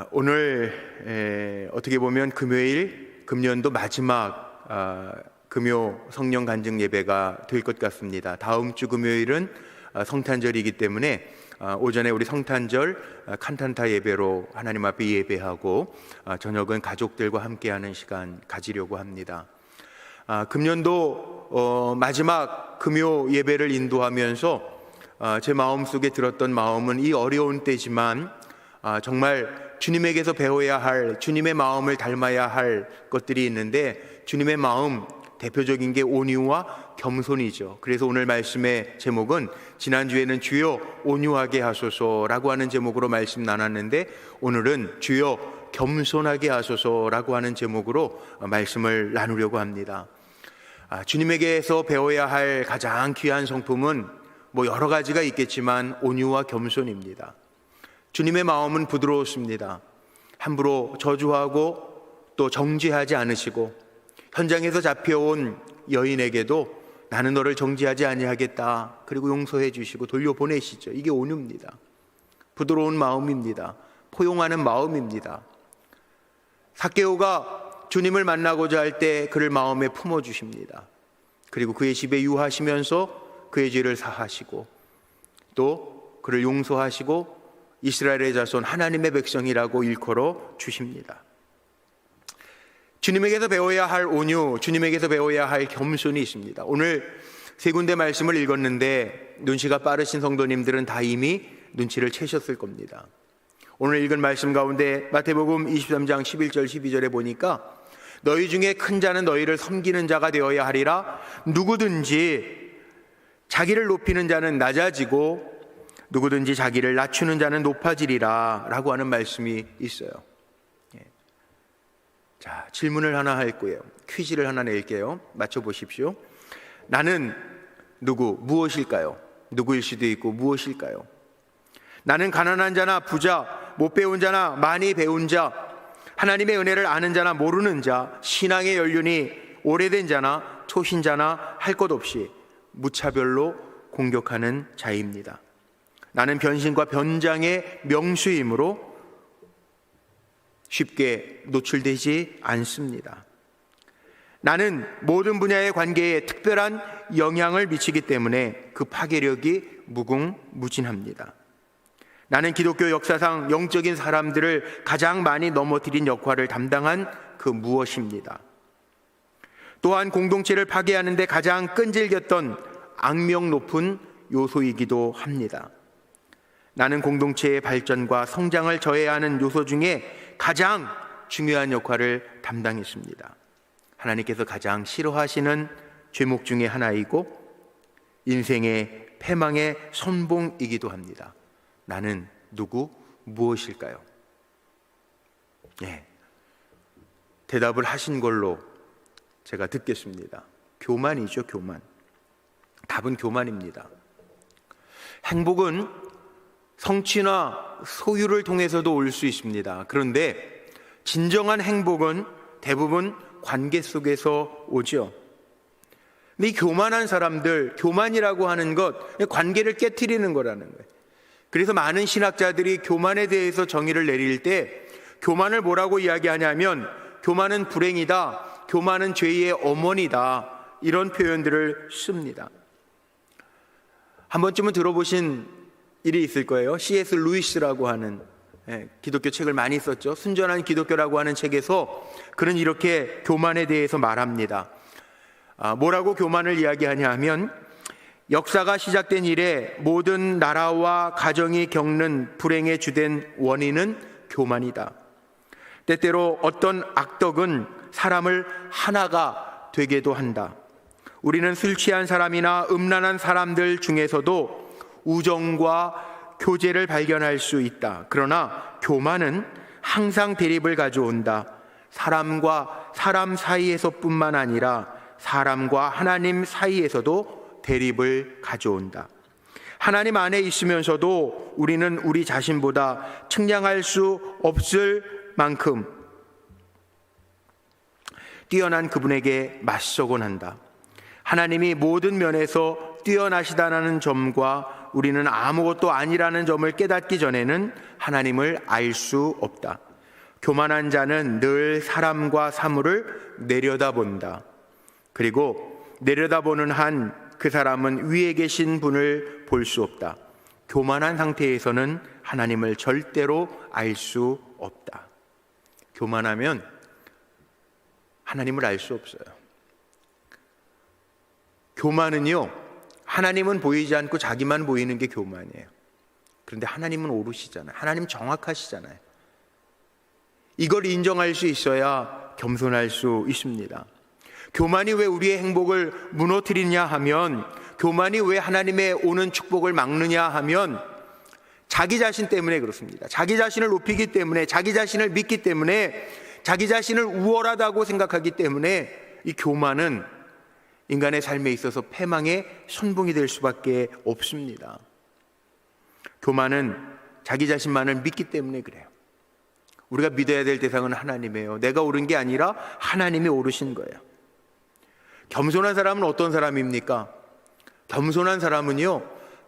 오늘 어떻게 보면 금요일, 금년도 마지막 금요 성령 간증 예배가 될 것 같습니다. 다음 주 금요일은 성탄절이기 때문에 오전에 우리 성탄절 칸탄타 예배로 하나님 앞에 예배하고 저녁은 가족들과 함께하는 시간 가지려고 합니다. 금년도 마지막 금요 예배를 인도하면서 제 마음속에 들었던 마음은 이 어려운 때지만 정말 주님에게서 배워야 할, 주님의 마음을 닮아야 할 것들이 있는데 주님의 마음 대표적인 게 온유와 겸손이죠. 그래서 오늘 말씀의 제목은 지난주에는 주여 온유하게 하소서라고 하는 제목으로 말씀 나눴는데 오늘은 주여 겸손하게 하소서라고 하는 제목으로 말씀을 나누려고 합니다. 주님에게서 배워야 할 가장 귀한 성품은 여러 가지가 있겠지만 온유와 겸손입니다. 주님의 마음은 부드러우십니다. 함부로 저주하고 또 정죄하지 않으시고 현장에서 잡혀온 여인에게도 나는 너를 정죄하지 아니하겠다 그리고 용서해 주시고 돌려보내시죠. 이게 온유입니다. 부드러운 마음입니다. 포용하는 마음입니다. 삭개오가 주님을 만나고자 할 때 그를 마음에 품어주십니다. 그리고 그의 집에 유하시면서 그의 죄를 사하시고 또 그를 용서하시고 이스라엘의 자손 하나님의 백성이라고 일컬어 주십니다. 주님에게서 배워야 할 온유, 주님에게서 배워야 할 겸손이 있습니다. 오늘 세 군데 말씀을 읽었는데 눈치가 빠르신 성도님들은 다 이미 눈치를 채셨을 겁니다. 오늘 읽은 말씀 가운데 마태복음 23장 11절 12절에 보니까 너희 중에 큰 자는 너희를 섬기는 자가 되어야 하리라. 누구든지 자기를 높이는 자는 낮아지고 누구든지 자기를 낮추는 자는 높아지리라 라고 하는 말씀이 있어요. 자, 질문을 하나 할 거예요. 퀴즈를 하나 낼게요. 맞춰보십시오. 나는 무엇일까요? 누구일 수도 있고 무엇일까요? 나는 가난한 자나 부자, 못 배운 자나 많이 배운 자, 하나님의 은혜를 아는 자나 모르는 자, 신앙의 연륜이 오래된 자나 초신자나 할 것 없이 무차별로 공격하는 자입니다. 나는 변신과 변장의 명수이므로 쉽게 노출되지 않습니다. 나는 모든 분야의 관계에 특별한 영향을 미치기 때문에 그 파괴력이 무궁무진합니다. 나는 기독교 역사상 영적인 사람들을 가장 많이 넘어뜨린 역할을 담당한 그 무엇입니다. 또한 공동체를 파괴하는 데 가장 끈질겼던 악명 높은 요소이기도 합니다. 나는 공동체의 발전과 성장을 저해야 하는 요소 중에 가장 중요한 역할을 담당했습니다. 하나님께서 가장 싫어하시는 죄목 중에 하나이고 인생의 패망의 선봉이기도 합니다. 나는 무엇일까요? 대답을 하신 걸로 제가 듣겠습니다. 교만이죠, 교만. 답은 교만입니다. 행복은 성취나 소유를 통해서도 올 수 있습니다. 그런데 진정한 행복은 대부분 관계 속에서 오죠. 근데 이 교만한 사람들, 교만이라고 하는 것, 관계를 깨트리는 거라는 거예요. 그래서 많은 신학자들이 교만에 대해서 정의를 내릴 때 교만을 뭐라고 이야기하냐면 교만은 불행이다, 교만은 죄의 어머니다, 이런 표현들을 씁니다. 한 번쯤은 들어보신 일이 있을 거예요. C.S. 루이스라고 하는 기독교 책을 많이 썼죠. 순전한 기독교라고 하는 책에서 그는 이렇게 교만에 대해서 말합니다. 뭐라고 교만을 이야기하냐 하면 역사가 시작된 이래 모든 나라와 가정이 겪는 불행의 주된 원인은 교만이다. 때때로 어떤 악덕은 사람을 하나가 되게도 한다. 우리는 술 취한 사람이나 음란한 사람들 중에서도 우정과 교제를 발견할 수 있다. 그러나 교만은 항상 대립을 가져온다. 사람과 사람 사이에서뿐만 아니라 사람과 하나님 사이에서도 대립을 가져온다. 하나님 안에 있으면서도 우리는 우리 자신보다 측량할 수 없을 만큼 뛰어난 그분에게 맞서곤 한다. 하나님이 모든 면에서 뛰어나시다는 점과 우리는 아무것도 아니라는 점을 깨닫기 전에는 하나님을 알 수 없다. 교만한 자는 늘 사람과 사물을 내려다본다. 그리고 내려다보는 한 그 사람은 위에 계신 분을 볼 수 없다. 교만한 상태에서는 하나님을 절대로 알 수 없다. 교만하면 하나님을 알 수 없어요. 교만은요, 하나님은 보이지 않고 자기만 보이는 게 교만이에요. 그런데 하나님은 오르시잖아요. 하나님 정확하시잖아요. 이걸 인정할 수 있어야 겸손할 수 있습니다. 교만이 왜 우리의 행복을 무너뜨리냐 하면, 교만이 왜 하나님의 오는 축복을 막느냐 하면 자기 자신 때문에 그렇습니다. 자기 자신을 높이기 때문에, 자기 자신을 믿기 때문에, 자기 자신을 우월하다고 생각하기 때문에 이 교만은 인간의 삶에 있어서 패망의 선봉이 될 수밖에 없습니다. 교만은 자기 자신만을 믿기 때문에 그래요. 우리가 믿어야 될 대상은 하나님이에요. 내가 오른 게 아니라 하나님이 오르신 거예요. 겸손한 사람은 어떤 사람입니까? 겸손한 사람은요,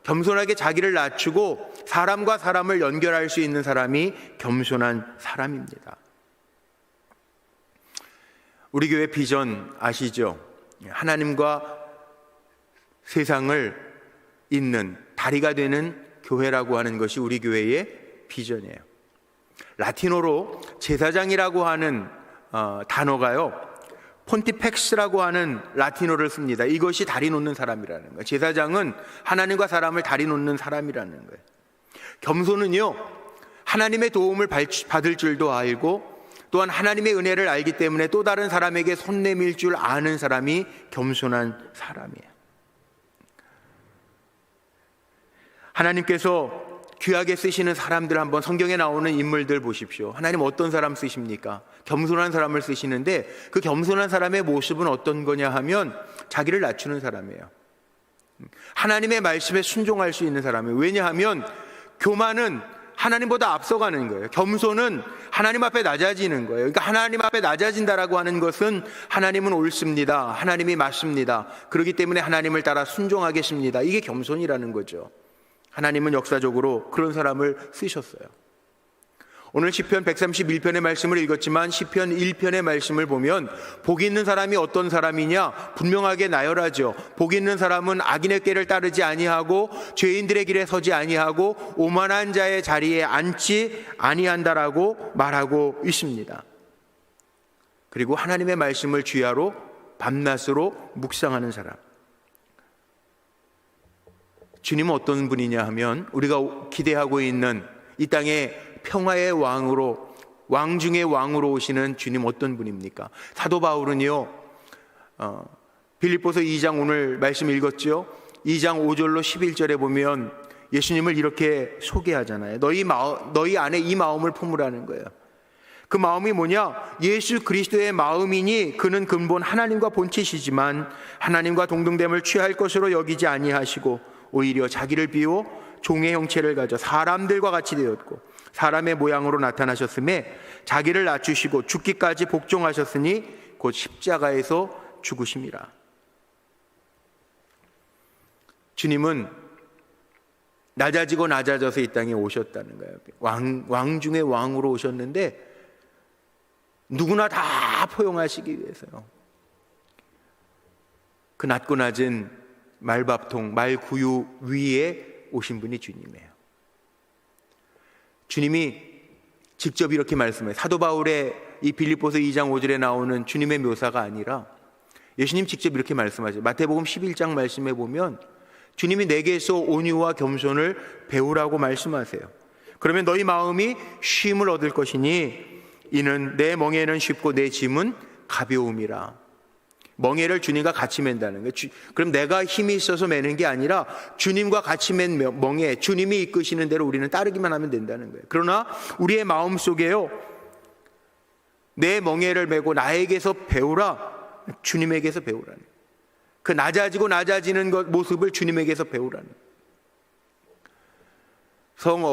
겸손하게 자기를 낮추고 사람과 사람을 연결할 수 있는 사람이 겸손한 사람입니다. 우리 교회 비전 아시죠? 하나님과 세상을 잇는 다리가 되는 교회라고 하는 것이 우리 교회의 비전이에요. 라틴어로 제사장이라고 하는 단어가요, 폰티펙스라고 하는 라틴어를 씁니다. 이것이 다리 놓는 사람이라는 거예요. 제사장은 하나님과 사람을 다리 놓는 사람이라는 거예요. 겸손은요, 하나님의 도움을 받을 줄도 알고 또한 하나님의 은혜를 알기 때문에 또 다른 사람에게 손 내밀 줄 아는 사람이 겸손한 사람이에요. 하나님께서 귀하게 쓰시는 사람들, 한번 성경에 나오는 인물들 보십시오. 하나님 어떤 사람 쓰십니까? 겸손한 사람을 쓰시는데 그 겸손한 사람의 모습은 어떤 거냐 하면 자기를 낮추는 사람이에요. 하나님의 말씀에 순종할 수 있는 사람이에요. 왜냐하면 교만은 하나님보다 앞서가는 거예요. 겸손은 하나님 앞에 낮아지는 거예요. 그러니까 하나님 앞에 낮아진다라고 하는 것은 하나님은 옳습니다. 하나님이 맞습니다. 그렇기 때문에 하나님을 따라 순종하겠습니다. 이게 겸손이라는 거죠. 하나님은 역사적으로 그런 사람을 쓰셨어요. 오늘 시편 131편의 말씀을 읽었지만 시편 1편의 말씀을 보면 복 있는 사람이 어떤 사람이냐 분명하게 나열하죠. 복 있는 사람은 악인의 꾀를 따르지 아니하고 죄인들의 길에 서지 아니하고 오만한 자의 자리에 앉지 아니한다라고 말하고 있습니다. 그리고 하나님의 말씀을 주야로 밤낮으로 묵상하는 사람. 주님은 어떤 분이냐 하면 우리가 기대하고 있는 이 땅의 평화의 왕으로, 왕 중의 왕으로 오시는 주님 어떤 분입니까? 사도 바울은요, 빌립보서 2장 오늘 말씀 읽었죠? 2장 5절로 11절에 보면 예수님을 이렇게 소개하잖아요. 너희 안에 이 마음을 품으라는 거예요. 그 마음이 뭐냐? 예수 그리스도의 마음이니 그는 근본 하나님과 본체시지만 하나님과 동등됨을 취할 것으로 여기지 아니하시고 오히려 자기를 비워 종의 형체를 가져 사람들과 같이 되었고 사람의 모양으로 나타나셨음에 자기를 낮추시고 죽기까지 복종하셨으니 곧 십자가에서 죽으심이라. 주님은 낮아지고 낮아져서 이 땅에 오셨다는 거예요. 왕 중의 왕으로 오셨는데 누구나 다 포용하시기 위해서요. 그 낮고 낮은 말밥통, 말구유 위에 오신 분이 주님이에요. 주님이 직접 이렇게 말씀해요. 사도 바울의 이 빌립보서 2장 5절에 나오는 주님의 묘사가 아니라 예수님 직접 이렇게 말씀하죠. 마태복음 11장 말씀에 보면 주님이 내게서 온유와 겸손을 배우라고 말씀하세요. 그러면 너희 마음이 쉼을 얻을 것이니 이는 내 멍에는 쉽고 내 짐은 가벼움이라. 멍에를 주님과 같이 맨다는 거예요. 그럼 내가 힘이 있어서 매는 게 아니라 주님과 같이 맨 멍에, 주님이 이끄시는 대로 우리는 따르기만 하면 된다는 거예요. 그러나 우리의 마음속에요, 내 멍에를 메고 나에게서 배우라, 주님에게서 배우라는 거예요. 그 낮아지고 낮아지는 모습을 주님에게서 배우라는 거예요. 성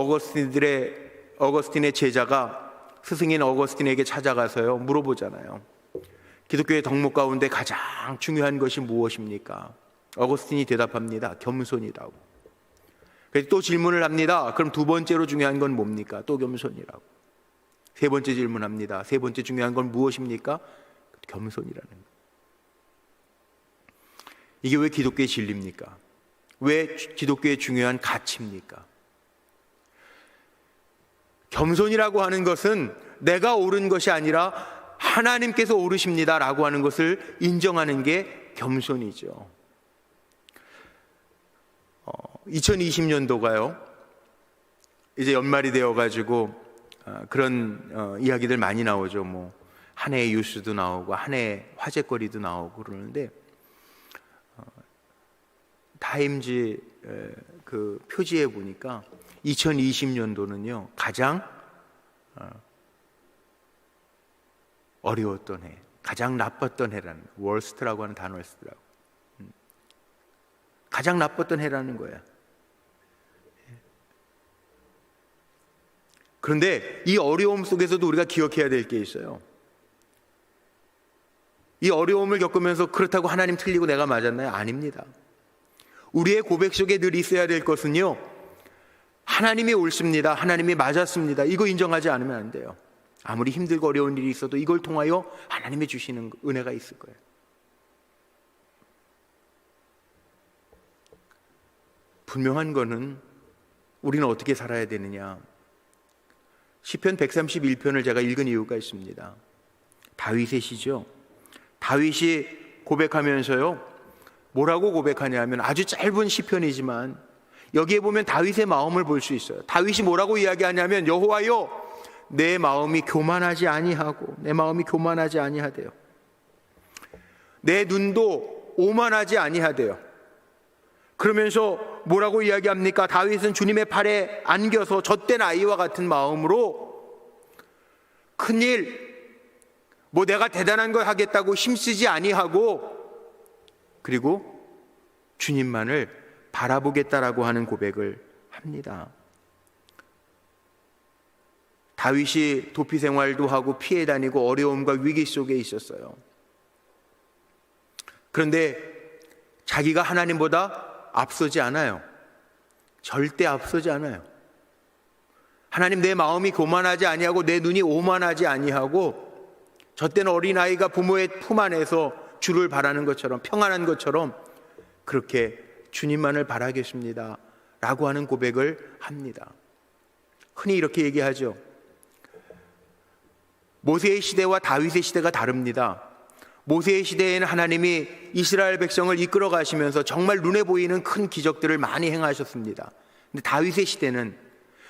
어거스틴의 제자가 스승인 어거스틴에게 찾아가서요 물어보잖아요. 기독교의 덕목 가운데 가장 중요한 것이 무엇입니까? 어거스틴이 대답합니다. 겸손이라고. 그래서 또 질문을 합니다. 그럼 두 번째로 중요한 건 뭡니까? 또 겸손이라고. 세 번째 질문합니다. 세 번째 중요한 건 무엇입니까? 겸손이라는 거. 이게 왜 기독교의 진리입니까? 왜 기독교의 중요한 가치입니까? 겸손이라고 하는 것은 내가 옳은 것이 아니라 하나님께서 옳으십니다라고 하는 것을 인정하는 게 겸손이죠. 2020년도가요. 이제 연말이 되어가지고 그런 이야기들 많이 나오죠. 뭐 한 해의 뉴스도 나오고 한 해의 화제거리도 나오고 그러는데 타임즈 그 표지에 보니까 2020년도는요 가장 어려웠던 해, 가장 나빴던 해라는, 월스트라고 하는 단어를 쓰더라고. 가장 나빴던 해라는 거야. 그런데 이 어려움 속에서도 우리가 기억해야 될 게 있어요. 이 어려움을 겪으면서 그렇다고 하나님 틀리고 내가 맞았나요? 아닙니다. 우리의 고백 속에 늘 있어야 될 것은요, 하나님이 옳습니다, 하나님이 맞았습니다, 이거 인정하지 않으면 안 돼요. 아무리 힘들고 어려운 일이 있어도 이걸 통하여 하나님이 주시는 은혜가 있을 거예요. 분명한 거는 우리는 어떻게 살아야 되느냐. 시편 131편을 제가 읽은 이유가 있습니다. 다윗의 시죠. 다윗이 고백하면서요, 뭐라고 고백하냐면, 아주 짧은 시편이지만 여기에 보면 다윗의 마음을 볼 수 있어요. 다윗이 뭐라고 이야기하냐면, 여호와여 내 마음이 교만하지 아니하고, 내 마음이 교만하지 아니하대요. 내 눈도 오만하지 아니하대요. 그러면서 뭐라고 이야기합니까? 다윗은 주님의 팔에 안겨서 젖된 아이와 같은 마음으로 큰일, 뭐 내가 대단한 걸 하겠다고 힘쓰지 아니하고, 그리고 주님만을 바라보겠다라고 하는 고백을 합니다. 다윗이 도피 생활도 하고 피해 다니고 어려움과 위기 속에 있었어요. 그런데 자기가 하나님보다 앞서지 않아요. 절대 앞서지 않아요. 하나님, 내 마음이 교만하지 아니하고 내 눈이 오만하지 아니하고, 젖된 어린아이가 부모의 품 안에서 주를 바라는 것처럼, 평안한 것처럼 그렇게 주님만을 바라겠습니다 라고 하는 고백을 합니다. 흔히 이렇게 얘기하죠. 모세의 시대와 다윗의 시대가 다릅니다. 모세의 시대에는 하나님이 이스라엘 백성을 이끌어 가시면서 정말 눈에 보이는 큰 기적들을 많이 행하셨습니다. 근데 다윗의 시대는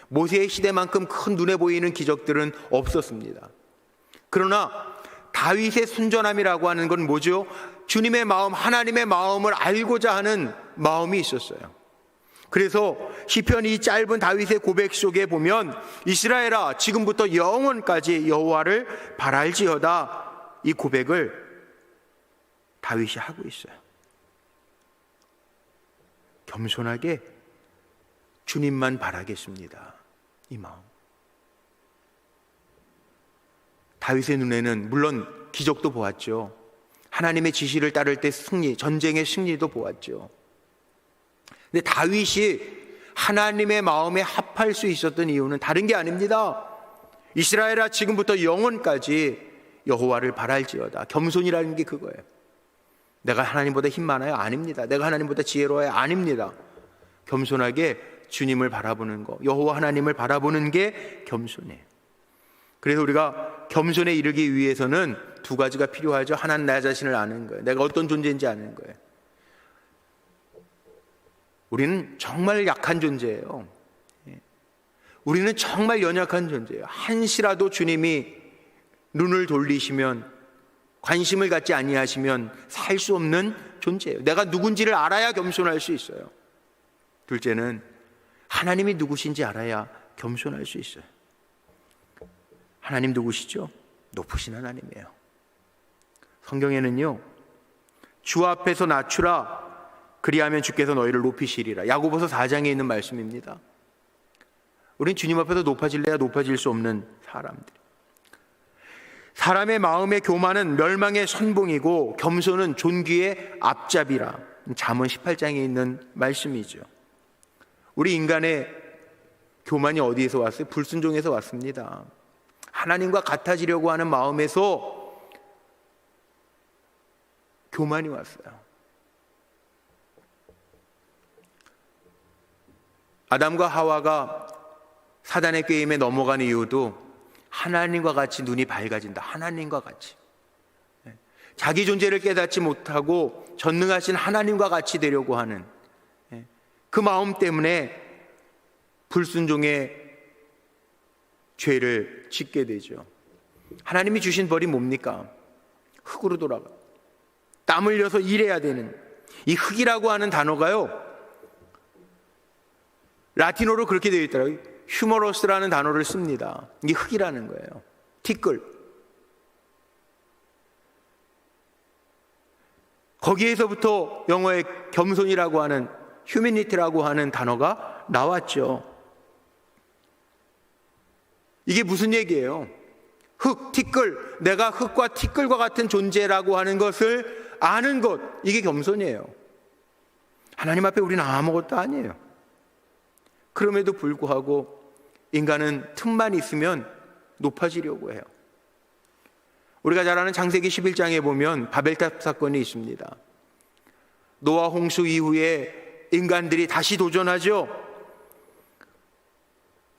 모세의 시대만큼 큰 눈에 보이는 기적들은 없었습니다. 그러나 다윗의 순전함이라고 하는 건 뭐죠? 주님의 마음, 하나님의 마음을 알고자 하는 마음이 있었어요. 그래서 시편 이 짧은 다윗의 고백 속에 보면, 이스라엘아 지금부터 영원까지 여호와를 바랄지어다, 이 고백을 다윗이 하고 있어요. 겸손하게 주님만 바라겠습니다, 이 마음. 다윗의 눈에는 물론 기적도 보았죠. 하나님의 지시를 따를 때 승리, 전쟁의 승리도 보았죠. 근데 다윗이 하나님의 마음에 합할 수 있었던 이유는 다른 게 아닙니다. 이스라엘아 지금부터 영원까지 여호와를 바랄지어다. 겸손이라는 게 그거예요. 내가 하나님보다 힘 많아요? 아닙니다. 내가 하나님보다 지혜로워요? 아닙니다. 겸손하게 주님을 바라보는 거, 여호와 하나님을 바라보는 게 겸손이에요. 그래서 우리가 겸손에 이르기 위해서는 두 가지가 필요하죠. 하나는 나 자신을 아는 거예요. 내가 어떤 존재인지 아는 거예요. 우리는 정말 약한 존재예요. 우리는 정말 연약한 존재예요. 한시라도 주님이 눈을 돌리시면, 관심을 갖지 아니하시면 살 수 없는 존재예요. 내가 누군지를 알아야 겸손할 수 있어요. 둘째는 하나님이 누구신지 알아야 겸손할 수 있어요. 하나님 누구시죠? 높으신 하나님이에요. 성경에는요, 주 앞에서 낮추라, 그리하면 주께서 너희를 높이시리라. 야고보서 4장에 있는 말씀입니다. 우린 주님 앞에서 높아질래야 높아질 수 없는 사람들. 사람의 마음의 교만은 멸망의 선봉이고 겸손은 존귀의 앞잡이라. 잠언 18장에 있는 말씀이죠. 우리 인간의 교만이 어디에서 왔어요? 불순종에서 왔습니다. 하나님과 같아지려고 하는 마음에서 교만이 왔어요. 아담과 하와가 사단의 꾀임에 넘어간 이유도 하나님과 같이 눈이 밝아진다. 하나님과 같이. 자기 존재를 깨닫지 못하고 전능하신 하나님과 같이 되려고 하는 그 마음 때문에 불순종의 죄를 짓게 되죠. 하나님이 주신 벌이 뭡니까? 흙으로 돌아가. 땀 흘려서 일해야 되는 이 흙이라고 하는 단어가요, 라틴어로 그렇게 되어 있더라고요. 휴머러스라는 단어를 씁니다. 이게 흙이라는 거예요. 티끌. 거기에서부터 영어의 겸손이라고 하는, 휴미니티라고 하는 단어가 나왔죠. 이게 무슨 얘기예요? 흙, 티끌, 내가 흙과 티끌과 같은 존재라고 하는 것을 아는 것, 이게 겸손이에요. 하나님 앞에 우리는 아무것도 아니에요. 그럼에도 불구하고 인간은 틈만 있으면 높아지려고 해요. 우리가 잘 아는 창세기 11장에 보면 바벨탑 사건이 있습니다. 노아 홍수 이후에 인간들이 다시 도전하죠.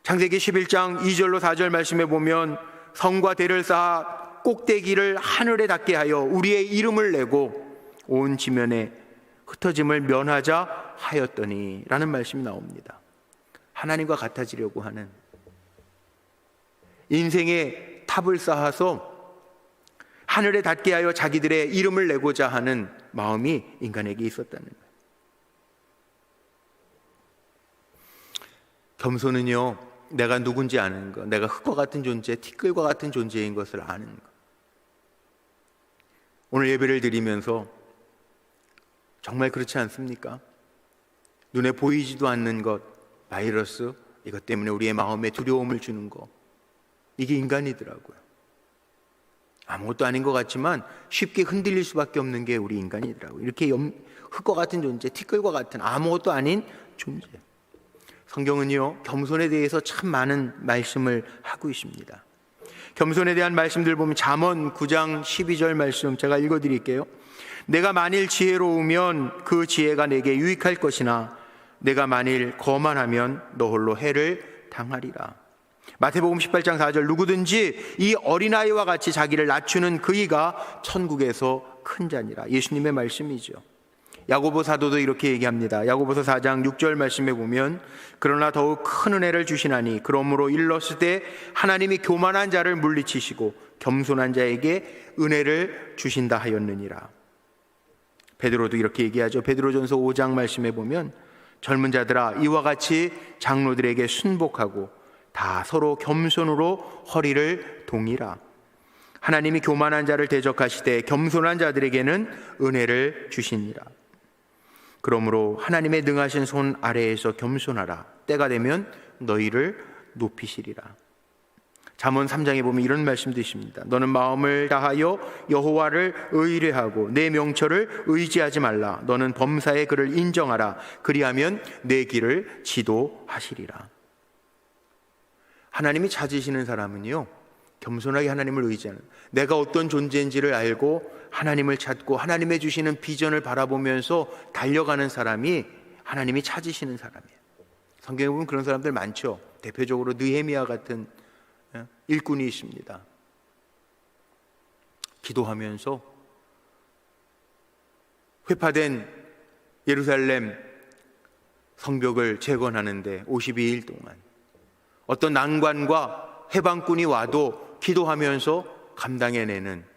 창세기 11장 2절로 4절 말씀에 보면 성과 대를 쌓아 꼭대기를 하늘에 닿게 하여 우리의 이름을 내고 온 지면에 흩어짐을 면하자 하였더니 라는 말씀이 나옵니다. 하나님과 같아지려고 하는, 인생의 탑을 쌓아서 하늘에 닿게 하여 자기들의 이름을 내고자 하는 마음이 인간에게 있었다는 거예요. 겸손은요, 내가 누군지 아는 것, 내가 흙과 같은 존재, 티끌과 같은 존재인 것을 아는 것. 오늘 예배를 드리면서 정말 그렇지 않습니까? 눈에 보이지도 않는 것, 바이러스, 이것 때문에 우리의 마음에 두려움을 주는 것, 이게 인간이더라고요. 아무것도 아닌 것 같지만 쉽게 흔들릴 수밖에 없는 게 우리 인간이더라고요. 이렇게 흙과 같은 존재, 티끌과 같은 아무것도 아닌 존재. 성경은요, 겸손에 대해서 참 많은 말씀을 하고 있습니다. 겸손에 대한 말씀들 보면 잠언 9장 12절 말씀 제가 읽어드릴게요. 내가 만일 지혜로우면 그 지혜가 내게 유익할 것이나 내가 만일 거만하면 너 홀로 해를 당하리라. 마태복음 18장 4절 누구든지 이 어린아이와 같이 자기를 낮추는 그이가 천국에서 큰 자니라. 예수님의 말씀이죠. 야고보 사도도 이렇게 얘기합니다. 야고보서 4장 6절 말씀에 보면 그러나 더욱 큰 은혜를 주시나니 그러므로 일렀을 때 하나님이 교만한 자를 물리치시고 겸손한 자에게 은혜를 주신다 하였느니라. 베드로도 이렇게 얘기하죠. 베드로전서 5장 말씀에 보면 젊은 자들아 이와 같이 장로들에게 순복하고 다 서로 겸손으로 허리를 동이라. 하나님이 교만한 자를 대적하시되 겸손한 자들에게는 은혜를 주시니라. 그러므로 하나님의 능하신 손 아래에서 겸손하라. 때가 되면 너희를 높이시리라. 잠언 3장에 보면 이런 말씀도 있습니다. 너는 마음을 다하여 여호와를 의뢰하고 내 명철을 의지하지 말라. 너는 범사의 그를 인정하라. 그리하면 내 길을 지도하시리라. 하나님이 찾으시는 사람은요, 겸손하게 하나님을 의지하는, 내가 어떤 존재인지를 알고 하나님을 찾고 하나님의 주시는 비전을 바라보면서 달려가는 사람이 하나님이 찾으시는 사람이에요. 성경에 보면 그런 사람들 많죠. 대표적으로 느헤미야 같은 일꾼이 있습니다. 기도하면서 회파된 예루살렘 성벽을 재건하는데 52일 동안 어떤 난관과 해방꾼이 와도 기도하면서 감당해내는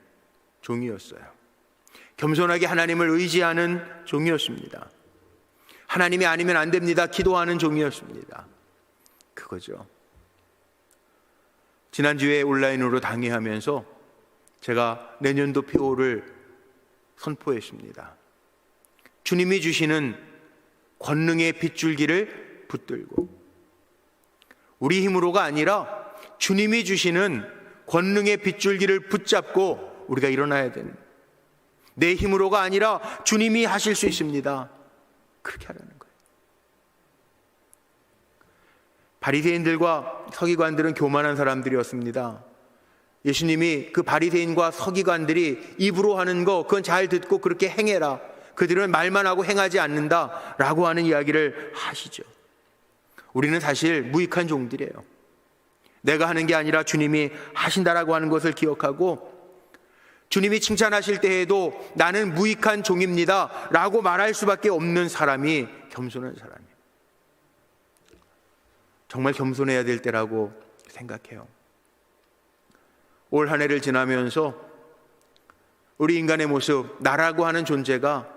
종이었어요. 겸손하게 하나님을 의지하는 종이었습니다. 하나님이 아니면 안 됩니다. 기도하는 종이었습니다. 그거죠. 지난주에 온라인으로 강의하면서 제가 내년도 표를 선포했습니다. 주님이 주시는 권능의 빗줄기를 붙들고, 우리 힘으로가 아니라 주님이 주시는 권능의 빗줄기를 붙잡고 우리가 일어나야 되는, 내 힘으로가 아니라 주님이 하실 수 있습니다. 그렇게 하라는 거예요. 바리새인들과 서기관들은 교만한 사람들이었습니다. 예수님이 그 바리새인과 서기관들이 입으로 하는 거 그건 잘 듣고 그렇게 행해라, 그들은 말만 하고 행하지 않는다라고 하는 이야기를 하시죠. 우리는 사실 무익한 종들이에요. 내가 하는 게 아니라 주님이 하신다라고 하는 것을 기억하고, 주님이 칭찬하실 때에도 나는 무익한 종입니다 라고 말할 수밖에 없는 사람이 겸손한 사람이에요. 정말 겸손해야 될 때라고 생각해요. 올 한 해를 지나면서 우리 인간의 모습, 나라고 하는 존재가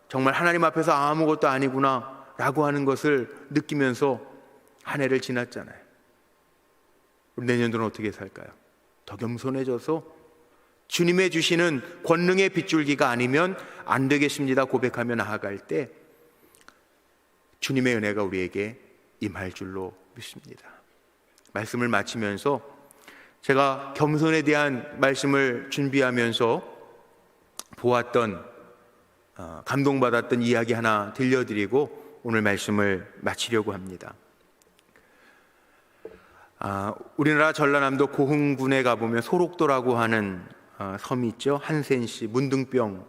정말 하나님 앞에서 아무것도 아니구나 라고 하는 것을 느끼면서 한 해를 지났잖아요. 우리 내년도는 어떻게 살까요? 더 겸손해져서 주님의 주시는 권능의 빗줄기가 아니면 안 되겠습니다 고백하며 나아갈 때 주님의 은혜가 우리에게 임할 줄로 믿습니다. 말씀을 마치면서 제가 겸손에 대한 말씀을 준비하면서 보았던, 감동받았던 이야기 하나 들려드리고 오늘 말씀을 마치려고 합니다. 우리나라 전라남도 고흥군에 가보면 소록도라고 하는 섬이 있죠. 한센시 문둥병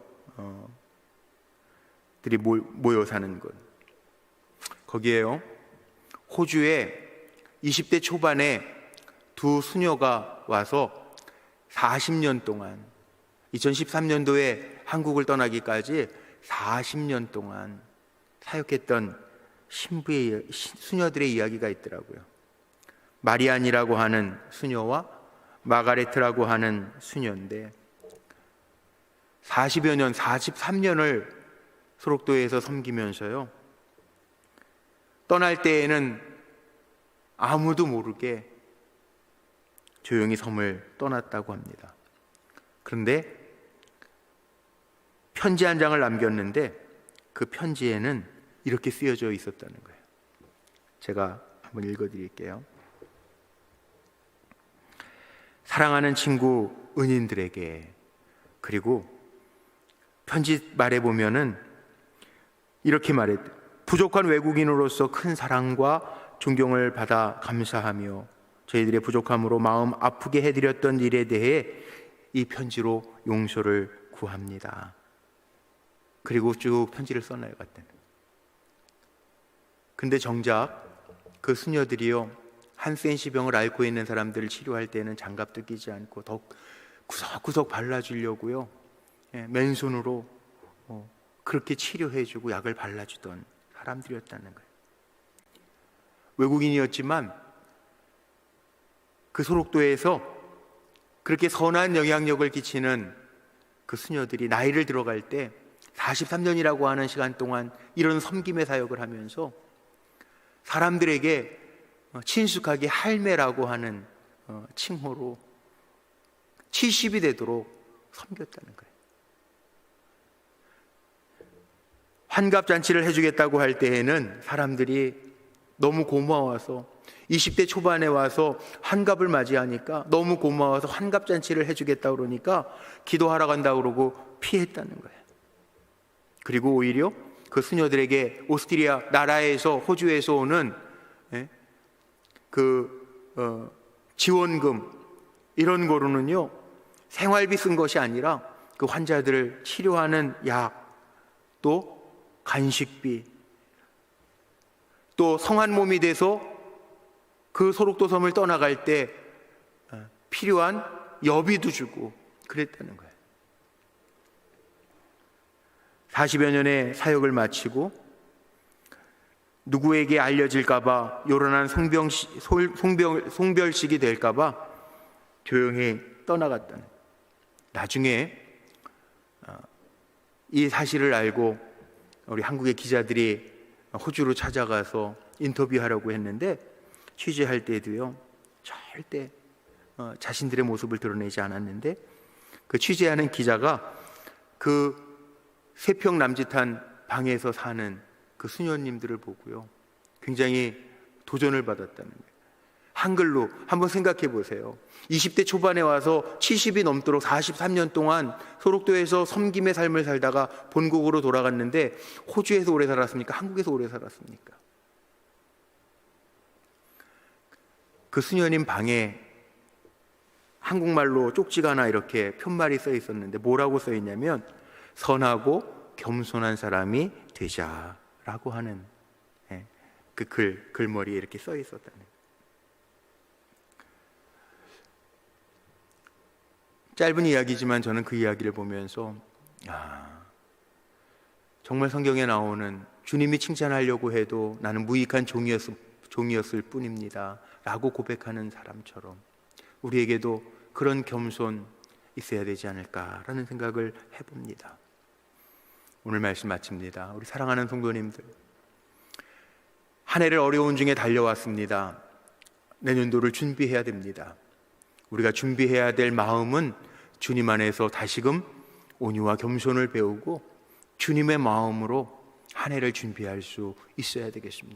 들이 모여 사는 곳. 거기에요, 호주에 20대 초반에 두 수녀가 와서 40년 동안, 2013년도에 한국을 떠나기까지 40년 동안 사역했던 수녀들의 이야기가 있더라고요. 마리안이라고 하는 수녀와 마가레트라고 하는 수녀인데 40여 년, 43년을 소록도에서 섬기면서요, 떠날 때에는 아무도 모르게 조용히 섬을 떠났다고 합니다. 그런데 편지 한 장을 남겼는데 그 편지에는 이렇게 쓰여져 있었다는 거예요. 제가 한번 읽어드릴게요. 사랑하는 친구 은인들에게, 그리고 편지 말에 보면은 이렇게 말했대. 부족한 외국인으로서 큰 사랑과 존경을 받아 감사하며 저희들의 부족함으로 마음 아프게 해드렸던 일에 대해 이 편지로 용서를 구합니다. 그리고 쭉 편지를 써나갔대요. 근데 정작 그 수녀들이요, 한센시병을 앓고 있는 사람들을 치료할 때는 장갑도 끼지 않고 더 구석구석 발라주려고요, 맨손으로 그렇게 치료해주고 약을 발라주던 사람들이었다는 거예요. 외국인이었지만 그 소록도에서 그렇게 선한 영향력을 끼치는 그 수녀들이 나이를 들어갈 때 43년이라고 하는 시간 동안 이런 섬김의 사역을 하면서 사람들에게 친숙하게 할매라고 하는 칭호로 70이 되도록 섬겼다는 거예요. 환갑잔치를 해주겠다고 할 때에는 사람들이 너무 고마워서 20대 초반에 와서 환갑을 맞이하니까 너무 고마워서 환갑잔치를 해주겠다고 그러니까 기도하러 간다고 그러고 피했다는 거예요. 그리고 오히려 그 수녀들에게 오스트리아 나라에서, 호주에서 오는 지원금 이런 거로는요, 생활비 쓴 것이 아니라 그 환자들을 치료하는 약, 또 간식비, 또 성한 몸이 돼서 그 소록도 섬을 떠나갈 때 필요한 여비도 주고 그랬다는 거예요. 40여 년의 사역을 마치고 누구에게 알려질까봐, 요란한 송별식이 될까봐 조용히 떠나갔다는. 나중에 이 사실을 알고 우리 한국의 기자들이 호주로 찾아가서 인터뷰하려고 했는데 취재할 때도요, 절대 자신들의 모습을 드러내지 않았는데 그 취재하는 기자가 그 3평 남짓한 방에서 사는 그 수녀님들을 보고요, 굉장히 도전을 받았다는 거예요. 한글로 한번 생각해 보세요. 20대 초반에 와서 70이 넘도록 43년 동안 소록도에서 섬김의 삶을 살다가 본국으로 돌아갔는데 호주에서 오래 살았습니까? 한국에서 오래 살았습니까? 그 수녀님 방에 한국말로 쪽지가 하나 이렇게 편말이 써 있었는데 뭐라고 써 있냐면 선하고 겸손한 사람이 되자라고 하는 그 글머리에 이렇게 써 있었다는. 짧은 이야기지만 저는 그 이야기를 보면서 정말 성경에 나오는 주님이 칭찬하려고 해도 나는 무익한 종이었을 뿐입니다 라고 고백하는 사람처럼 우리에게도 그런 겸손 있어야 되지 않을까라는 생각을 해봅니다. 오늘 말씀 마칩니다. 우리 사랑하는 성도님들, 한 해를 어려운 중에 달려왔습니다. 내년도를 준비해야 됩니다. 우리가 준비해야 될 마음은 주님 안에서 다시금 온유와 겸손을 배우고 주님의 마음으로 한 해를 준비할 수 있어야 되겠습니다.